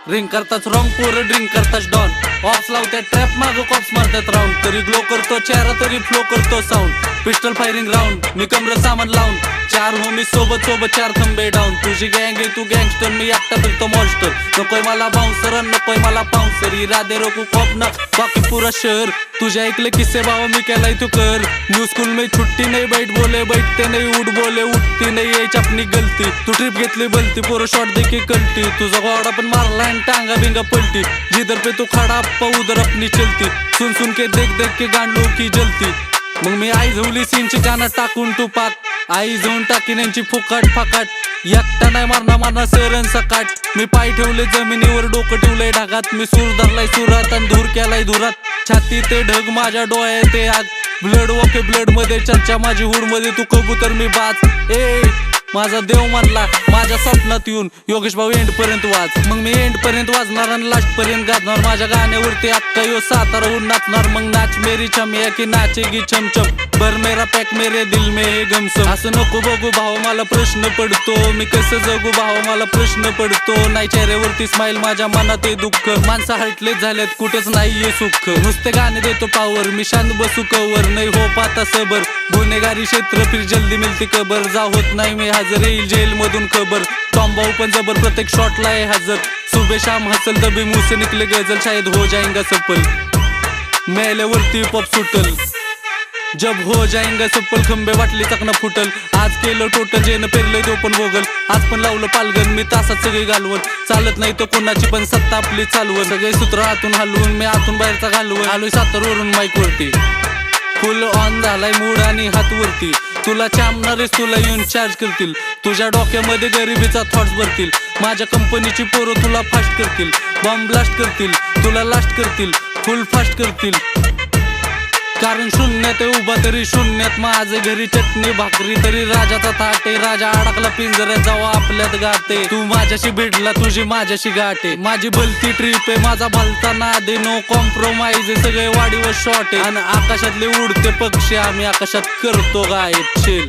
drink करताच wrong पोरं drink करताच डॉन ऑफ लावत्या ट्रॅप मागं कॉप्स मारतात राऊंड तरी ग्लो करतो चेहरा तरी फ्लो करतो साऊंड पिस्टल फायरिंग राऊंड मी कमर सामान लावून चार होमी सोबत सोबत चार खंबे डाऊन तुझी गँग आहे तू गँगस्टर मी एकटा फिरतो मॉन्स्टर नकोय मला बाउन्सर नकोय मला पाउन्सर इरादे रोकू कॉप ना बाकी पुरा शहर तुझे ऐकले किस्से भावा मी केलाय तू कर न्यू स्कूल में छुट्टी नहीं बैठ बोले बैठते नहीं उठ बोले उठती नहीं यायची अपनी गलती तू ट्रिप घेतली बलती पोरं शॉट देखी कलटी तुझा घोडा पण मारला आणि टांगा बिंगा पलटी जिधर पे तू खड़ा अप्पा उधर अपनी चलती सुन सुन के देख देख के गांडलो की जलती मग मी आई झवली सीनची कानात टाकून तू पाक आई जाऊन टाकीन यांची फुकाट फाकाट एकटा नाही मारना सरण सकाट मी पाय ठेवले जमिनीवर डोकं ठेवलंय ढगात मी सूर धरलाय सुरात आणि धूर केलाय धुरात छाती ते ढग माझ्या डोळ्यात ते आग ब्लड ओके ब्लड मध्ये चर्चा माझी हुड मध्ये तू कबूतर मी बाज ए माझा देव मानला माझ्या स्वप्नात येऊन योगेश भाऊ एंड पर्यंत वाज मग मी एंड पर्यंत वाजणार आणि लास्ट पर्यंत गाजणार माझ्या गाण्यावरती अक्का यो साताराहून नाचणार मग नाच मेरी छमिया की नाचेगी छमछम भर मेरा पॅक मेरे दिल में हे गमसम असं नको बघू भाऊ मला प्रश्न पडतो मी कसं जगू भाऊ मला प्रश्न पडतो नाही चेहऱ्यावरती स्माइल माझ्या मनात आहे दुःख माणसं हटलेच झाल्यात कुठेच नाहीये सुख नुसते गाणे देतो पावर मी शांत बसू कवर नाही हो पाता सबर गुन्हेगारी क्षेत्र फिर जल्दी मिलती कबर जा होत नाही मी हजर येईल जेल मधून खबर टॉम भाऊ पण जबर प्रत्येक शॉटला आहे हजर सुबह शाम हसल दबी मुंह से निकले गजल शायद हो जाएगा सफल मेल्यावरती पॉप सुटल जब हो जाएगा सफल खंबे वाटली चकना फुटल आज केलं टोटल जेनं पेरलंय तो पण भोगल आज पण लावलं पालगन मी तासात सगळी घालवून चालत नाही तर कोणाची पण सत्ता आपली चालवून सगळे सूत्र आतून हलवून मी आतून बाहेरचा घालवून आलोय सातारवरून माईक वरती फुल ऑन झालाय मूड आणि हात वरती तुला चामणारेच तुला येऊन चार्ज करतील तुझ्या डोक्यामध्ये गरिबीचा थॉट्स भरतील माझ्या कंपनीची पोरं तुला फास्ट करतील बॉम्ब ब्लास्ट करतील तुला लास्ट करतील फुल फास्ट करतील कारण शून्यात उभा तरी शून्यात माझे घरी चटणी भाकरी तरी राजाचा ताटे राजा अडकला पिंजऱ्यात जावा आपल्यात गाते तू माझ्याशी भिडला तुझी माझ्याशी गाठे माझी भलती ट्रिप आहे माझा भलता नादे नो कॉम्प्रोमाइज सगळे वाडीवर शॉट आहे आणि आकाशातले उडते पक्षी आम्ही आकाशात करतो गायब शेल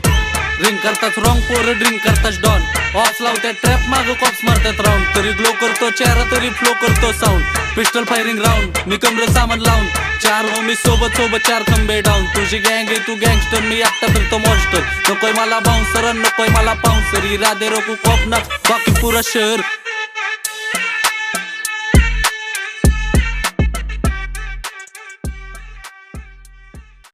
ड्रिंक करताच रॉंग पोरं ड्रिंक करताच डॉन ऑफ लावत्या ट्रॅप मागं कॉप्स मारतात राऊंड तरी ग्लो करतो चेहरा तरी फ्लो करतो साऊंड पिस्टल फायरिंग राऊंड मी कमर सामान लावून चार होमी सोबत सोबत चार खंबे डाऊन तुझी गँग आहे तू गँगस्टर मी एकटा फिरतो मॉन्स्टर नकोय मला बाउन्सर नकोय मला पाउन्सर इरादे रोकू कॉप ना बाकी पुरा शहर